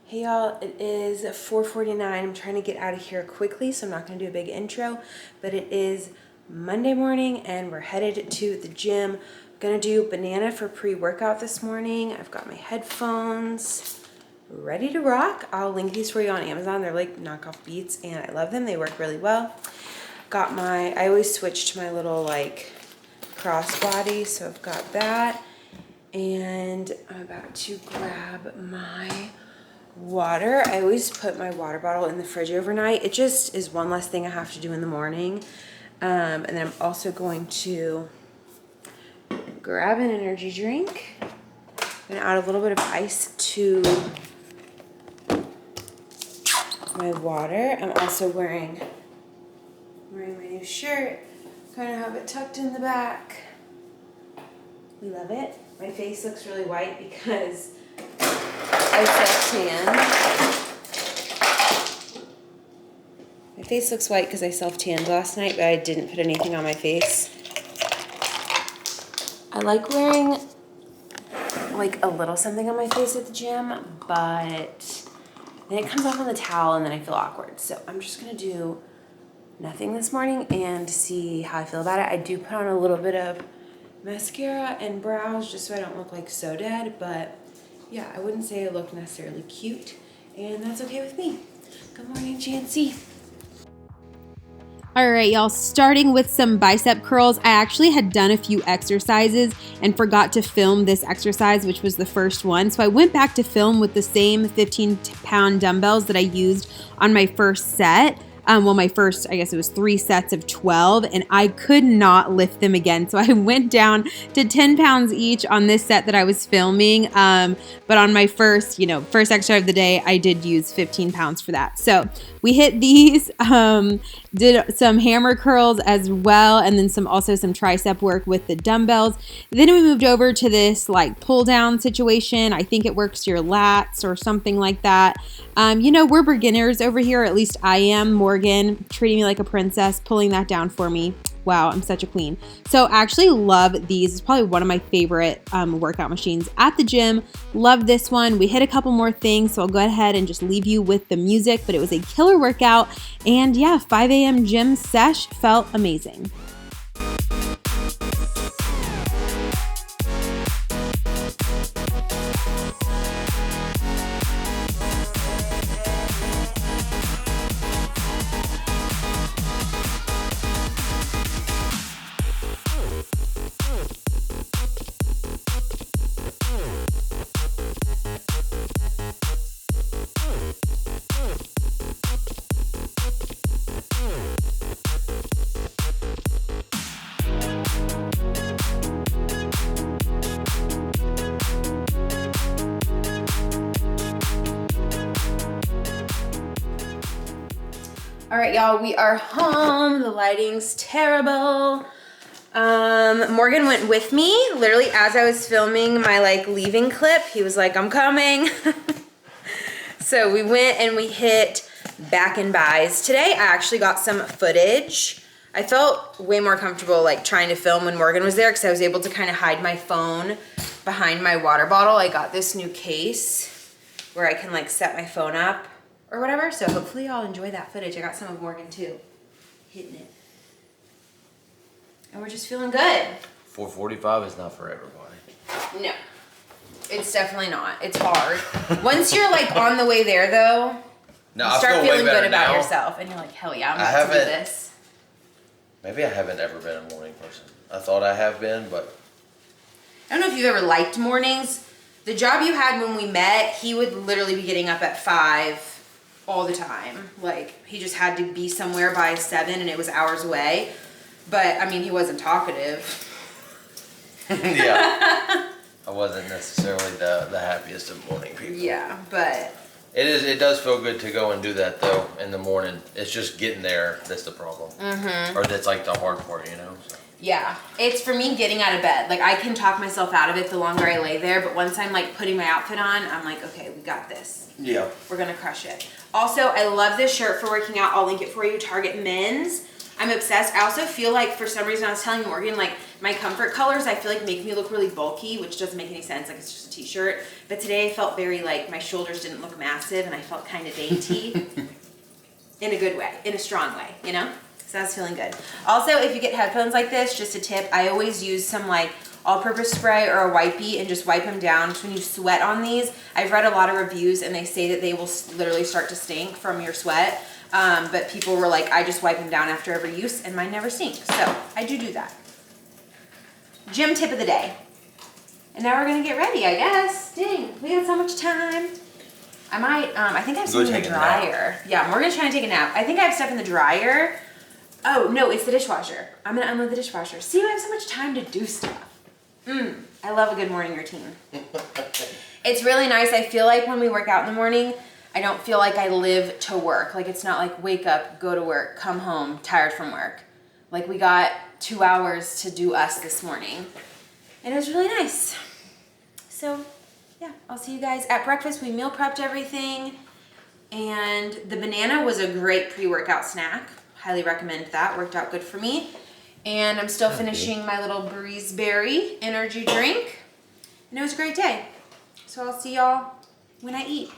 Hey y'all, it is 4:49. I'm trying to get out of here quickly, so I'm not going to do a big intro, but it is Monday morning and we're headed to the gym. I'm going to do banana for pre-workout this morning. I've got my headphones ready to rock. I'll link these for you on Amazon. They're like knockoff Beats and I love them. They work really well. I always switch to my little like crossbody, so I've got that. And I'm about to grab my water. I always put my water bottle in the fridge overnight. It just is one less thing I have to do in the morning. And then I'm also going to grab an energy drink. I'm gonna add a little bit of ice to my water. I'm also wearing my new shirt. Kind of have it tucked in the back. We love it. My face looks really white because I self-tanned. My face looks white because I self-tanned last night, but I didn't put anything on my face. I like wearing like a little something on my face at the gym, but then it comes off on the towel and then I feel awkward. So I'm just gonna do nothing this morning and see how I feel about it. I do put on a little bit of mascara and brows just so I don't look like so dead, but yeah, I wouldn't say I look necessarily cute, and that's okay with me. Good morning, Jancy. All right, y'all, starting with some bicep curls. I actually had done a few exercises and forgot to film this exercise, which was the first one. So I went back to film with the same 15-pound dumbbells that I used on my first set. My first, I guess it was 3 sets of 12, and I could not lift them again. So I went down to 10 pounds each on this set that I was filming. But on my first exercise of the day, I did use 15 pounds for that. So we hit these, did some hammer curls as well, and then some tricep work with the dumbbells. Then we moved over to this like pull down situation. I think it works your lats or something like that. We're beginners over here, at least I am. Morgan treating me like a princess, pulling that down for me. Wow, I'm such a queen. So I actually love these. It's probably one of my favorite workout machines at the gym. Love this one. We hit a couple more things, so I'll go ahead and just leave you with the music, but it was a killer workout. And yeah, 5 a.m. gym sesh felt amazing. All right, y'all, we are home. The lighting's terrible. Morgan went with me. Literally, as I was filming my leaving clip, he was like, I'm coming. So we went and we hit back and buys. Today, I actually got some footage. I felt way more comfortable trying to film when Morgan was there because I was able to kind of hide my phone behind my water bottle. I got this new case where I can set my phone up or whatever, so hopefully y'all enjoy that footage. I got some of Morgan too, hitting it. And we're just feeling good. 4:45 is not for everybody. No, it's definitely not. It's hard. Once you're on the way there though, you start feeling good about yourself and you're like, hell yeah, I'm about to do this. Maybe I haven't ever been a morning person. I thought I have been, but I don't know if you've ever liked mornings. The job you had when we met, he would literally be getting up at 5 all the time. He just had to be somewhere by 7 and it was hours away. But, I mean, he wasn't talkative. yeah. I wasn't necessarily the happiest of morning people. Yeah, but It does feel good to go and do that, though, in the morning. It's just getting there that's the problem. Mm-hmm. Or that's the hard part, So. Yeah, it's for me getting out of bed. Like I can talk myself out of it the longer I lay there, but once I'm like putting my outfit on, I'm like, okay, we got this. Yeah. We're gonna crush it. Also, I love this shirt for working out. I'll link it for you, Target Men's. I'm obsessed. I also feel like for some reason I was telling Morgan, like my comfort colors I feel like make me look really bulky, which doesn't make any sense, like it's just a t-shirt. But today I felt very like my shoulders didn't look massive and I felt kind of dainty. In a good way, in a strong way, you know? So that's feeling good. Also, if you get headphones like this, just a tip, I always use some like all-purpose spray or a wipey and just wipe them down. Because when you sweat on these, I've read a lot of reviews and they say that they will literally start to stink from your sweat. But people were like, I just wipe them down after every use and mine never stink. So I do that. Gym tip of the day. And now we're gonna get ready, I guess. Dang, we got so much time. I might, I think I have something in the dryer. Yeah, Morgan's trying to take a nap. I think I have stuff in the dryer. Oh, no, it's the dishwasher. I'm gonna unload the dishwasher. See, I have so much time to do stuff. I love a good morning routine. It's really nice. I feel like when we work out in the morning, I don't feel like I live to work. Like it's not like wake up, go to work, come home, tired from work. Like we got 2 hours to do us this morning. And it was really nice. So yeah, I'll see you guys at breakfast. We meal prepped everything. And the banana was a great pre-workout snack. Highly recommend that. Worked out good for me. And I'm still finishing my little Breeze Berry energy drink. And it was a great day. So I'll see y'all when I eat.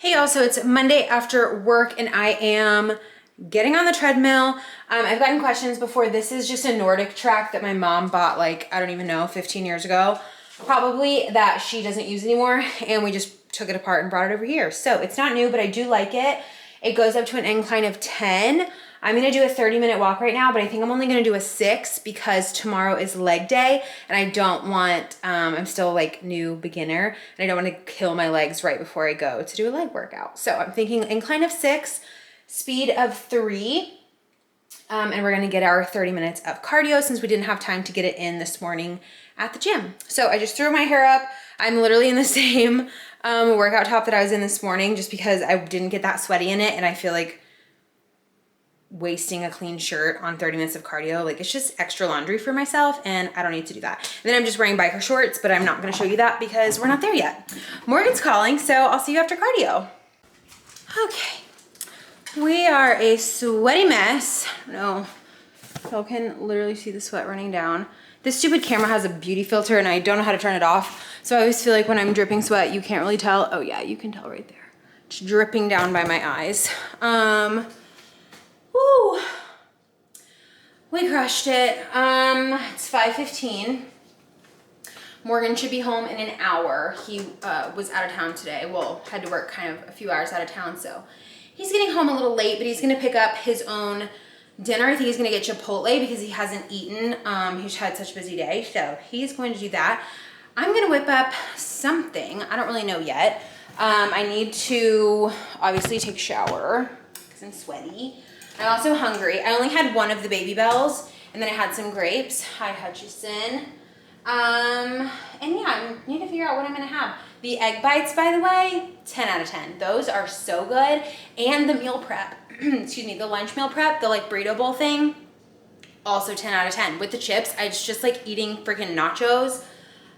Hey y'all, so it's Monday after work and I am getting on the treadmill. I've gotten questions before. This is just a Nordic track that my mom bought like, I don't even know, 15 years ago. Probably that she doesn't use anymore and we just took it apart and brought it over here. So it's not new, but I do like it. It goes up to an incline of 10. I'm gonna do a 30-minute walk right now, but I think I'm only gonna do a 6 because tomorrow is leg day and I don't want, I'm still like new beginner and I don't wanna kill my legs right before I go to do a leg workout. So I'm thinking incline of 6, speed of 3, and we're gonna get our 30 minutes of cardio since we didn't have time to get it in this morning at the gym. So I just threw my hair up. I'm literally in the same workout top that I was in this morning just because I didn't get that sweaty in it and I feel like wasting a clean shirt on 30 minutes of cardio, like it's just extra laundry for myself and I don't need to do that. And then I'm just wearing biker shorts, but I'm not gonna show you that because we're not there yet. Morgan's calling, so I'll see you after cardio. Okay, we are a sweaty mess. No, y'all can literally see the sweat running down. This stupid camera has a beauty filter and I don't know how to turn it off. So I always feel like when I'm dripping sweat, you can't really tell. Oh yeah, you can tell right there. It's dripping down by my eyes. Woo! We crushed it. It's 5:15. Morgan should be home in an hour. He was out of town today. Well, had to work kind of a few hours out of town, so he's getting home a little late, but he's gonna pick up his own dinner. I think he's gonna get Chipotle because he hasn't eaten. He's had such a busy day, so he's going to do that. I'm gonna whip up something. I don't really know yet. I need to obviously take a shower because I'm sweaty. I'm also hungry. I only had one of the Baby Bells and then I had some grapes. Hi, Hutchison. And yeah, I need to figure out what I'm gonna have. The egg bites, by the way, 10 out of 10. Those are so good. And the meal prep, excuse me, the lunch meal prep, the like burrito bowl thing, also 10 out of 10. With the chips, it's just like eating freaking nachos.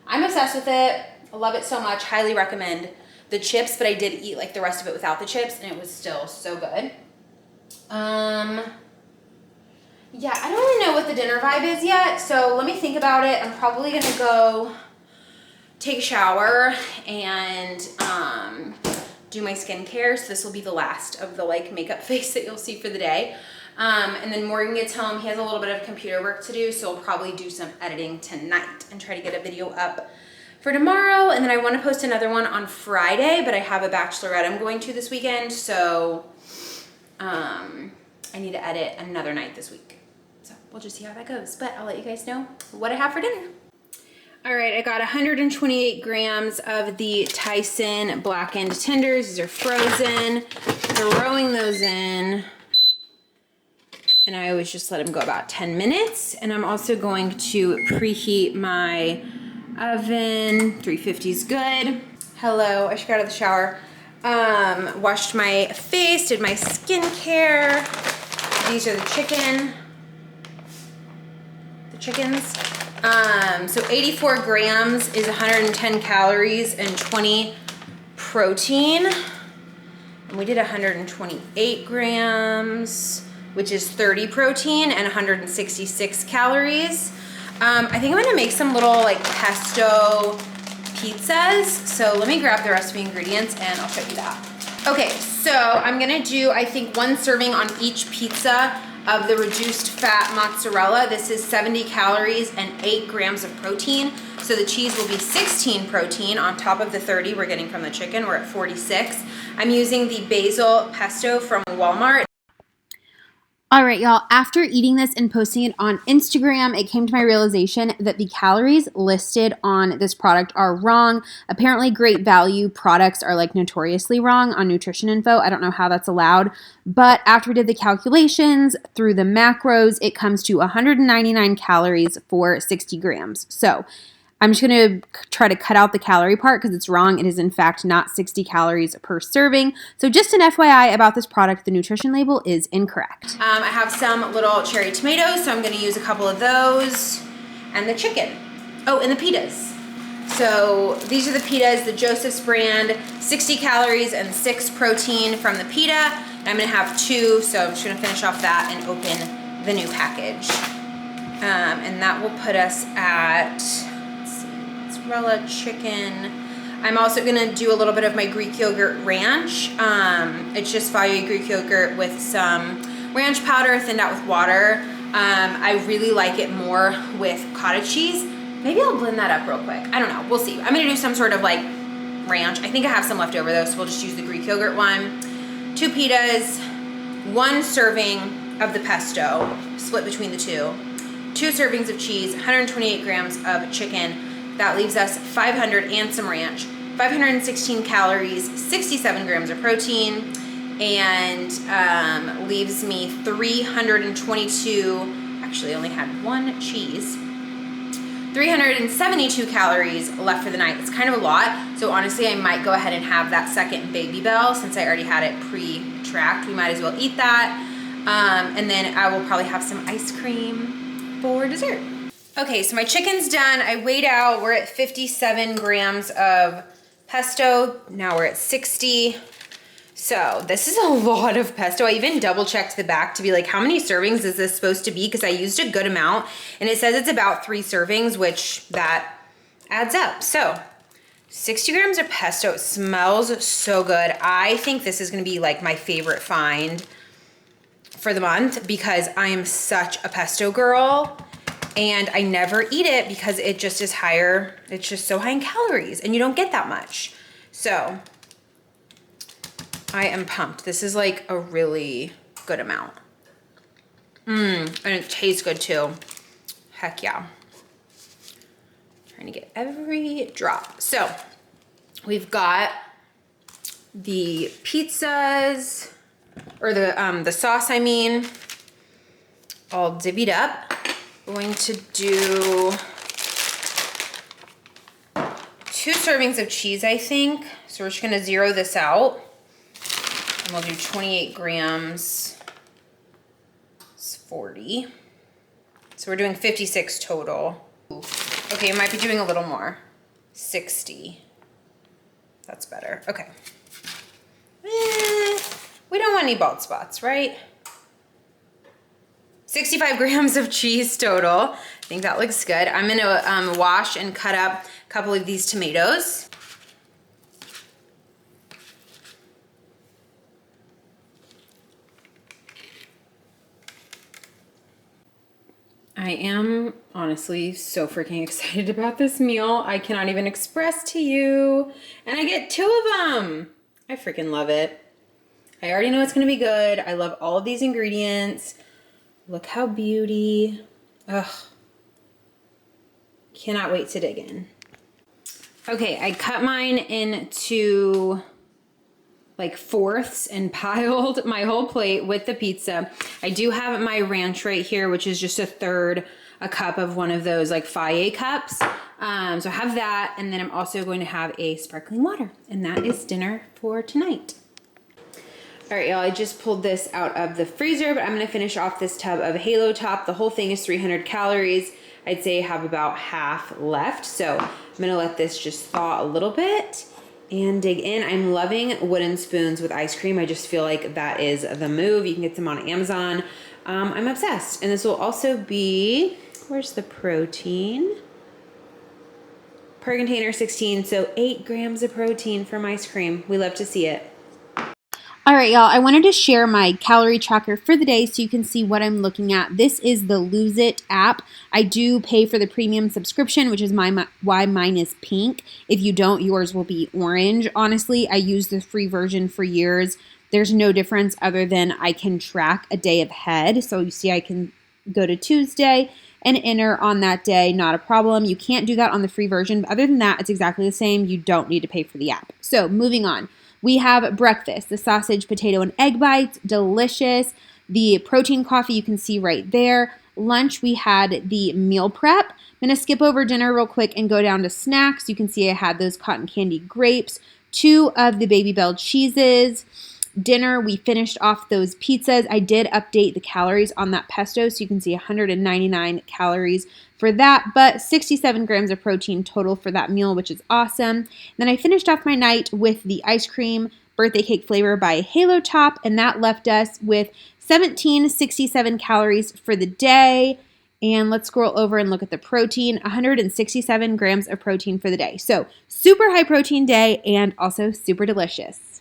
I'm obsessed with it. I love it so much. Highly recommend the chips, but I did eat like the rest of it without the chips, and it was still so good. Yeah, I don't really know what the dinner vibe is yet, so let me think about it. I'm probably gonna go take a shower and do my skincare. So this will be the last of the like makeup face that you'll see for the day. And then Morgan gets home. He has a little bit of computer work to do, so we'll probably do some editing tonight and try to get a video up for tomorrow. And then I want to post another one on Friday, but I have a bachelorette I'm going to this weekend, so I need to edit another night this week. So we'll just see how that goes, but I'll let you guys know what I have for dinner. All right, I got 128 grams of the Tyson blackened tenders. These are frozen. Throwing those in. And I always just let them go about 10 minutes. And I'm also going to preheat my oven. 350 is good. Hello, I just got out of the shower. Washed my face, did my skincare. These are the chickens. So 84 grams is 110 calories and 20 protein. And we did 128 grams, which is 30 protein and 166 calories. I think I'm gonna make some little like pesto pizzas. So let me grab the rest of the ingredients and I'll show you that. Okay, so I'm gonna do, I think, 1 serving on each pizza of the reduced fat mozzarella. This is 70 calories and 8 grams of protein. So the cheese will be 16 protein on top of the 30 we're getting from the chicken. We're at 46. I'm using the basil pesto from Walmart. All right, y'all, after eating this and posting it on Instagram, it came to my realization that the calories listed on this product are wrong. Apparently, Great Value products are like notoriously wrong on nutrition info. I don't know how that's allowed, but after we did the calculations through the macros, it comes to 199 calories for 60 grams. So I'm just going to try to cut out the calorie part because it's wrong. It is, in fact, not 60 calories per serving. So just an FYI about this product, the nutrition label is incorrect. I have some little cherry tomatoes, so I'm going to use a couple of those. And the chicken. Oh, and the pitas. So these are the pitas, the Joseph's brand, 60 calories and 6 protein from the pita. And I'm going to have 2, so I'm just going to finish off that and open the new package. And that will put us at... mozzarella chicken. I'm also gonna do a little bit of my Greek yogurt ranch. It's just Fage Greek yogurt with some ranch powder thinned out with water. I really like it more with cottage cheese. Maybe I'll blend that up real quick. I don't know, we'll see. I'm gonna do some sort of like ranch. I think I have some left over though, so we'll just use the Greek yogurt one. 2 pitas, 1 serving of the pesto, split between the 2. 2 servings of cheese, 128 grams of chicken. That leaves us 500 and some ranch, 516 calories, 67 grams of protein, and leaves me 322, actually I only had 1 cheese, 372 calories left for the night. It's kind of a lot, so honestly I might go ahead and have that second Baby Bell since I already had it pre-tracked. We might as well eat that, and then I will probably have some ice cream for dessert. Okay, so my chicken's done. I weighed out. We're at 57 grams of pesto. Now we're at 60. So this is a lot of pesto. I even double checked the back to be like, how many servings is this supposed to be? Because I used a good amount and it says it's about 3 servings, which that adds up. So 60 grams of pesto. It smells so good. I think this is going to be like my favorite find for the month because I am such a pesto girl. And I never eat it because it just is higher. It's just so high in calories and you don't get that much. So I am pumped. This is like a really good amount. And it tastes good too. Heck yeah. Trying to get every drop. So we've got the pizzas, or the sauce, I mean, all divvied up. Going to do 2 servings of cheese, I think. So we're just gonna zero this out. And we'll do 28 grams. It's 40. So we're doing 56 total. Okay, I might be doing a little more. 60. That's better. Okay. We don't want any bald spots, right? 65 grams of cheese total. I think that looks good. I'm gonna wash and cut up a couple of these tomatoes. I am honestly so freaking excited about this meal. I cannot even express to you. And I get 2 of them. I freaking love it. I already know it's gonna be good. I love all of these ingredients. Look how beauty. Ugh. Cannot wait to dig in. Okay, I cut mine into like fourths and piled my whole plate with the pizza. I do have my ranch right here, which is just a cup of one of those like Faye cups. So I have that, and then I'm also going to have a sparkling water, and that is dinner for tonight. All right, y'all, I just pulled this out of the freezer, but I'm gonna finish off this tub of Halo Top. The whole thing is 300 calories. I'd say I have about half left. So I'm gonna let this just thaw a little bit and dig in. I'm loving wooden spoons with ice cream. I just feel like that is the move. You can get them on Amazon. I'm obsessed. And this will also be, where's the protein? Per container 16, so 8 grams of protein from ice cream. We love to see it. All right, y'all, I wanted to share my calorie tracker for the day so you can see what I'm looking at. This is the Lose It app. I do pay for the premium subscription, which is why mine is pink. If you don't, yours will be orange. Honestly, I used the free version for years. There's no difference other than I can track a day ahead. So you see I can go to Tuesday and enter on that day, not a problem. You can't do that on the free version. But other than that, it's exactly the same. You don't need to pay for the app. So moving on. We have breakfast, the sausage, potato, and egg bites, delicious. The protein coffee you can see right there. Lunch, we had the meal prep. I'm gonna skip over dinner real quick and go down to snacks. You can see I had those cotton candy grapes, 2 of the Baby Bell cheeses. Dinner, we finished off those pizzas. I did update the calories on that pesto, so you can see 199 calories for that, but 67 grams of protein total for that meal, which is awesome. And then I finished off my night with the ice cream birthday cake flavor by Halo Top, and that left us with 1767 calories for the day. And let's scroll over and look at the protein, 167 grams of protein for the day. So super high protein day and also super delicious.